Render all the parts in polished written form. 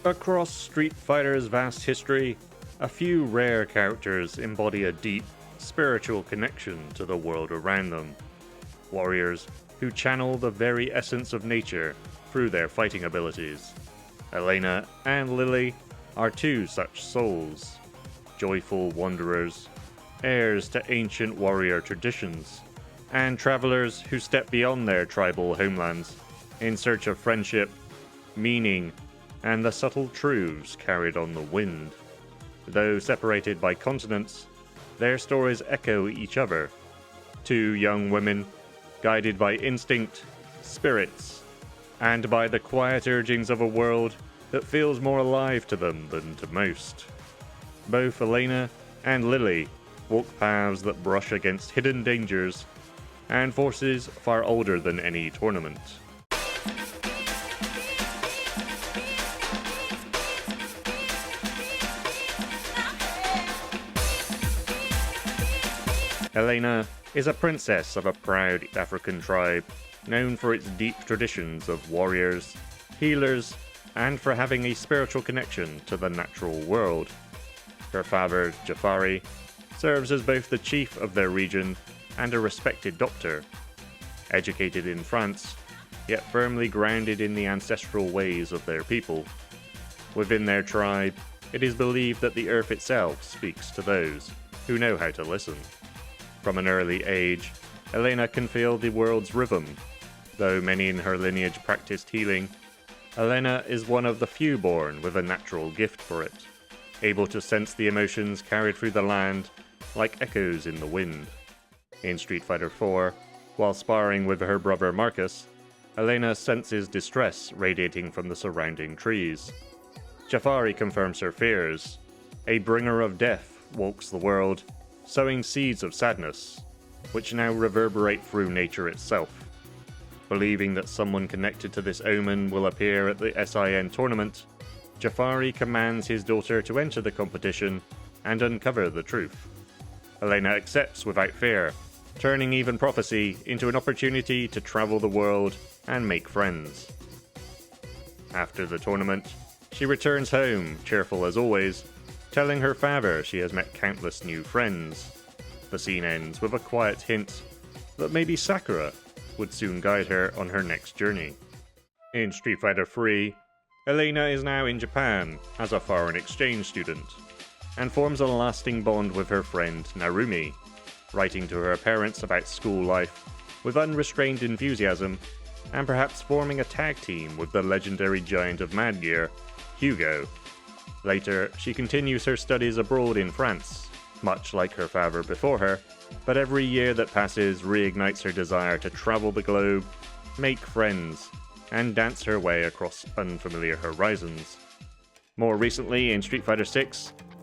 Across Street Fighter's vast history, a few rare characters embody a deep, spiritual connection to the world around them. Warriors who channel the very essence of nature through their fighting abilities. Elena and Lily are two such souls, joyful wanderers, heirs to ancient warrior traditions, and travelers who step beyond their tribal homelands in search of friendship, meaning, and the subtle truths carried on the wind. Though separated by continents, their stories echo each other. Two young women, guided by instinct, spirits, and by the quiet urgings of a world that feels more alive to them than to most. Both Elena and Lily walk paths that brush against hidden dangers and forces far older than any tournament. Elena is a princess of a proud African tribe, known for its deep traditions of warriors, healers, and for having a spiritual connection to the natural world. Her father, Jafari, serves as both the chief of their region and a respected doctor. Educated in France, yet firmly grounded in the ancestral ways of their people. Within their tribe, it is believed that the earth itself speaks to those who know how to listen. From an early age, Elena can feel the world's rhythm. Though many in her lineage practiced healing, Elena is one of the few born with a natural gift for it, able to sense the emotions carried through the land like echoes in the wind. In Street Fighter IV, while sparring with her brother Marcus, Elena senses distress radiating from the surrounding trees. Jafari confirms her fears. A bringer of death walks the world, sowing seeds of sadness, which now reverberate through nature itself. Believing that someone connected to this omen will appear at the SIN tournament, Jafari commands his daughter to enter the competition and uncover the truth. Elena accepts without fear, turning even prophecy into an opportunity to travel the world and make friends. After the tournament, she returns home, cheerful as always, telling her father she has met countless new friends. The scene ends with a quiet hint that maybe Sakura would soon guide her on her next journey. In Street Fighter III, Elena is now in Japan as a foreign exchange student, and forms a lasting bond with her friend Narumi, writing to her parents about school life with unrestrained enthusiasm, and perhaps forming a tag team with the legendary giant of Mad Gear, Hugo. Later, she continues her studies abroad in France, much like her father before her, but every year that passes reignites her desire to travel the globe, make friends, and dance her way across unfamiliar horizons. More recently, in Street Fighter VI,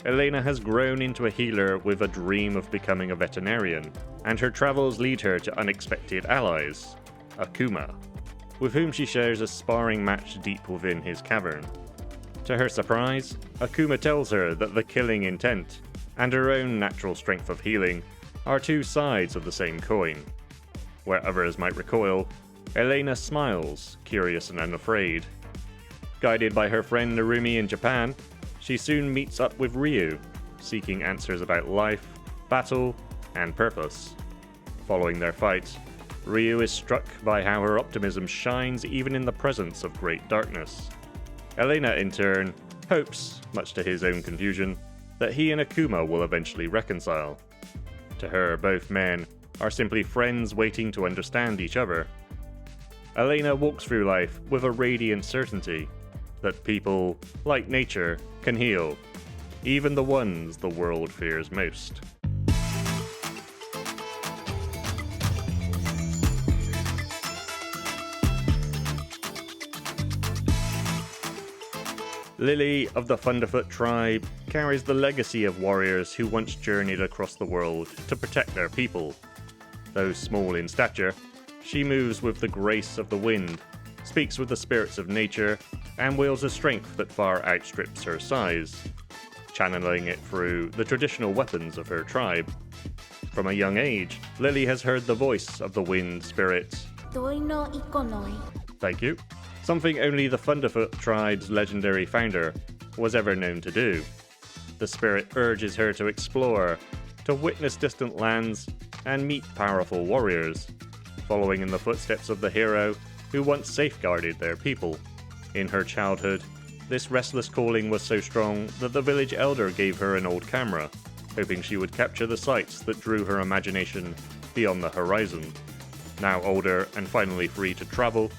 Elena has grown into a healer with a dream of becoming a veterinarian, and her travels lead her to unexpected allies, Akuma, with whom she shares a sparring match deep within his cavern. To her surprise, Akuma tells her that the killing intent and her own natural strength of healing are two sides of the same coin. Where others might recoil, Elena smiles, curious and unafraid. Guided by her friend Narumi in Japan, she soon meets up with Ryu, seeking answers about life, battle, and purpose. Following their fight, Ryu is struck by how her optimism shines even in the presence of great darkness. Elena, in turn, hopes, much to his own confusion, that he and Akuma will eventually reconcile. To her, both men are simply friends waiting to understand each other. Elena walks through life with a radiant certainty that people, like nature, can heal, even the ones the world fears most. Lily of the Thunderfoot tribe carries the legacy of warriors who once journeyed across the world to protect their people. Though small in stature, she moves with the grace of the wind, speaks with the spirits of nature, and wields a strength that far outstrips her size, channeling it through the traditional weapons of her tribe. From a young age, Lily has heard the voice of the wind spirit. Thank you. something only the Thunderfoot tribe's legendary founder was ever known to do. The spirit urges her to explore, to witness distant lands, and meet powerful warriors, following in the footsteps of the hero who once safeguarded their people. In her childhood, this restless calling was so strong that the village elder gave her an old camera, hoping she would capture the sights that drew her imagination beyond the horizon. Now older and finally free to travel,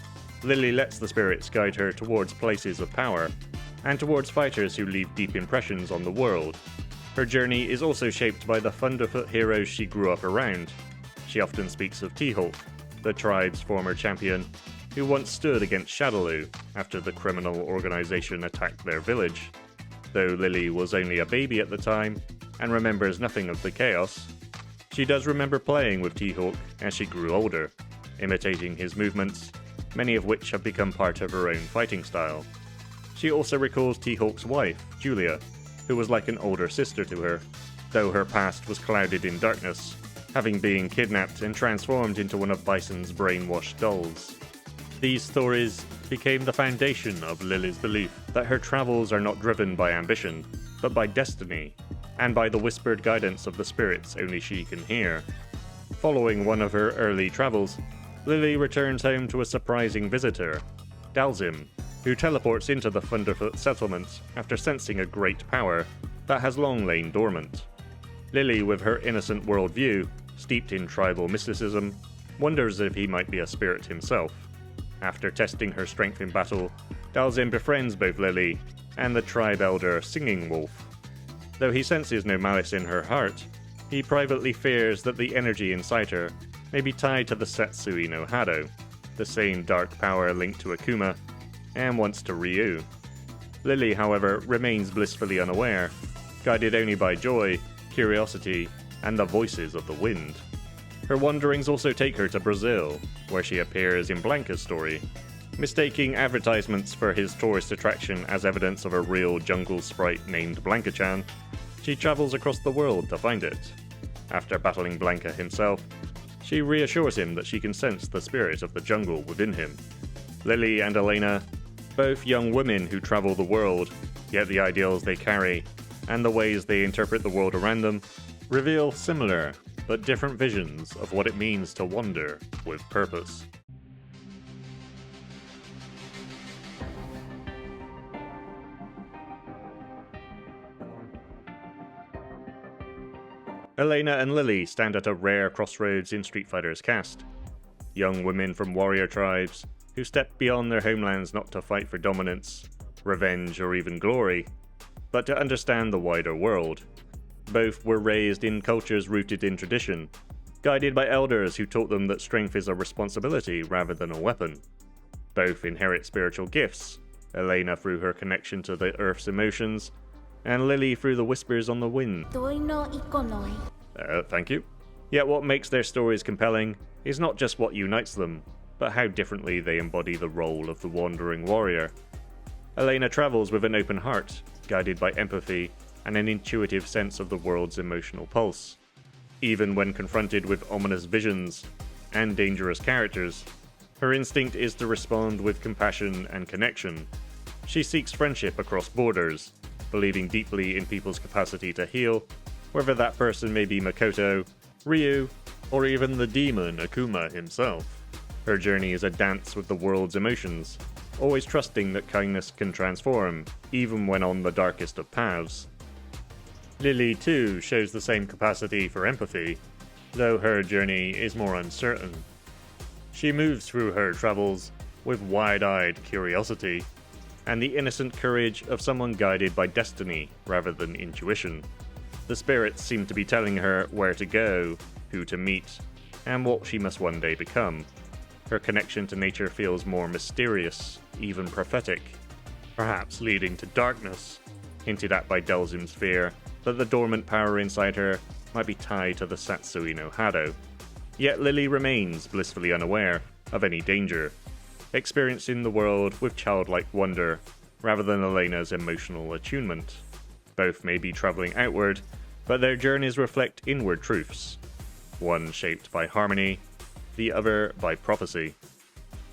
Lily lets the spirits guide her towards places of power, and towards fighters who leave deep impressions on the world. Her journey is also shaped by the Thunderfoot heroes she grew up around. She often speaks of T-Hawk, the tribe's former champion, who once stood against Shadaloo after the criminal organization attacked their village. Though Lily was only a baby at the time, and remembers nothing of the chaos, she does remember playing with T-Hawk as she grew older, imitating his movements, many of which have become part of her own fighting style. She also recalls T-Hawk's wife, Julia, who was like an older sister to her, though her past was clouded in darkness, having been kidnapped and transformed into one of Bison's brainwashed dolls. These stories became the foundation of Lily's belief that her travels are not driven by ambition, but by destiny, and by the whispered guidance of the spirits only she can hear. Following one of her early travels, Lily returns home to a surprising visitor, Dalzim, who teleports into the Thunderfoot settlement after sensing a great power that has long lain dormant. Lily, with her innocent worldview, steeped in tribal mysticism, wonders if he might be a spirit himself. After testing her strength in battle, Dalzim befriends both Lily and the tribe elder Singing Wolf. Though he senses no malice in her heart, he privately fears that the energy inside her may be tied to the Satsui no Hado, the same dark power linked to Akuma, and once to Ryu. Lily, however, remains blissfully unaware, guided only by joy, curiosity, and the voices of the wind. Her wanderings also take her to Brazil, where she appears in Blanca's story. Mistaking advertisements for his tourist attraction as evidence of a real jungle sprite named Blanca-chan, she travels across the world to find it. After battling Blanca himself, she reassures him that she can sense the spirit of the jungle within him. Lily and Elena, both young women who travel the world, yet the ideals they carry, and the ways they interpret the world around them, reveal similar but different visions of what it means to wander with purpose. Elena and Lily stand at a rare crossroads in Street Fighter's cast. Young women from warrior tribes who step beyond their homelands not to fight for dominance, revenge, or even glory, but to understand the wider world. Both were raised in cultures rooted in tradition, guided by elders who taught them that strength is a responsibility rather than a weapon. Both inherit spiritual gifts, Elena through her connection to the Earth's emotions, and Lily through the whispers on the wind. Thank you. Yet what makes their stories compelling is not just what unites them, but how differently they embody the role of the wandering warrior. Elena travels with an open heart, guided by empathy and an intuitive sense of the world's emotional pulse. Even when confronted with ominous visions and dangerous characters, her instinct is to respond with compassion and connection. She seeks friendship across borders, believing deeply in people's capacity to heal, whether that person may be Makoto, Ryu, or even the demon Akuma himself. Her journey is a dance with the world's emotions, always trusting that kindness can transform, even when on the darkest of paths. Lily, too, shows the same capacity for empathy, though her journey is more uncertain. She moves through her travels with wide-eyed curiosity, and the innocent courage of someone guided by destiny rather than intuition. The spirits seem to be telling her where to go, who to meet, and what she must one day become. Her connection to nature feels more mysterious, even prophetic, perhaps leading to darkness, hinted at by Dalzim's fear that the dormant power inside her might be tied to the Satsui no Hado. Yet Lily remains blissfully unaware of any danger, experiencing the world with childlike wonder rather than Elena's emotional attunement. Both may be travelling outward, but their journeys reflect inward truths, one shaped by harmony, the other by prophecy.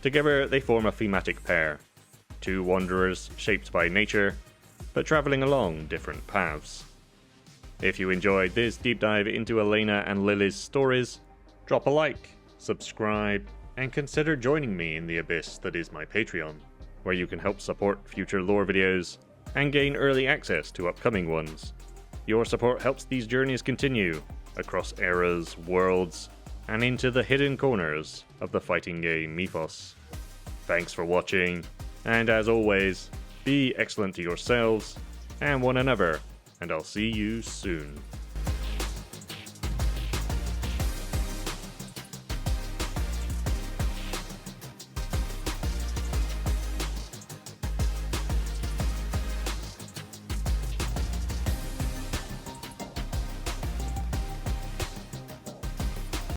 Together they form a thematic pair, two wanderers shaped by nature, but travelling along different paths. If you enjoyed this deep dive into Elena and Lily's stories, drop a like, subscribe, and consider joining me in the abyss that is my Patreon, where you can help support future lore videos and gain early access to upcoming ones. Your support helps these journeys continue across eras, worlds, and into the hidden corners of the fighting game mythos. Thanks for watching, and as always, be excellent to yourselves and one another, and I'll see you soon.